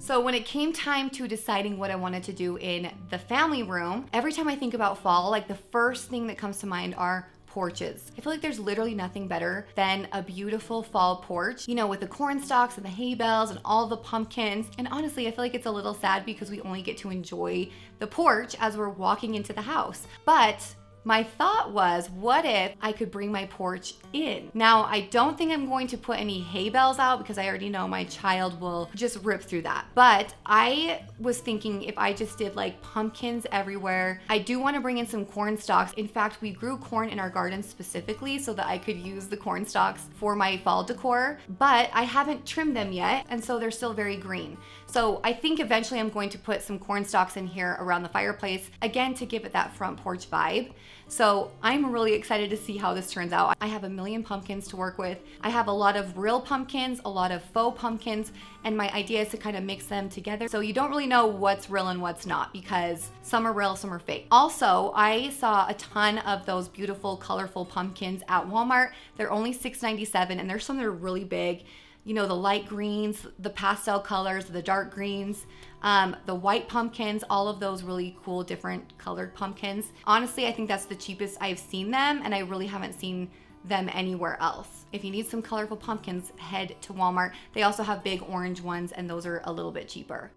So when it came time to deciding what I wanted to do in the family room, every time I think about fall, like the first thing that comes to mind are porches. I feel like there's literally nothing better than a beautiful fall porch, you know, with the corn stalks and the hay bales and all the pumpkins. And honestly, I feel like it's a little sad because we only get to enjoy the porch as we're walking into the house. But my thought was, what if I could bring my porch in? Now, I don't think I'm going to put any hay bales out because I already know my child will just rip through that. But I was thinking if I just did like pumpkins everywhere. I do want to bring in some corn stalks. In fact, we grew corn in our garden specifically so that I could use the corn stalks for my fall decor, but I haven't trimmed them yet, and so they're still very green. So I think eventually I'm going to put some corn stalks in here around the fireplace, again, to give it that front porch vibe. So I'm really excited to see how this turns out. I have a million pumpkins to work with. I have a lot of real pumpkins, a lot of faux pumpkins, and my idea is to kind of mix them together. So you don't really know what's real and what's not because some are real, some are fake. Also, I saw a ton of those beautiful, colorful pumpkins at Walmart. They're only $6.97 and there's some that are really big. You know, the light greens, the pastel colors, the dark greens, the white pumpkins, all of those really cool, different colored pumpkins. Honestly, I think that's the cheapest I've seen them, and I really haven't seen them anywhere else. If you need some colorful pumpkins, head to Walmart. They also have big orange ones, and those are a little bit cheaper.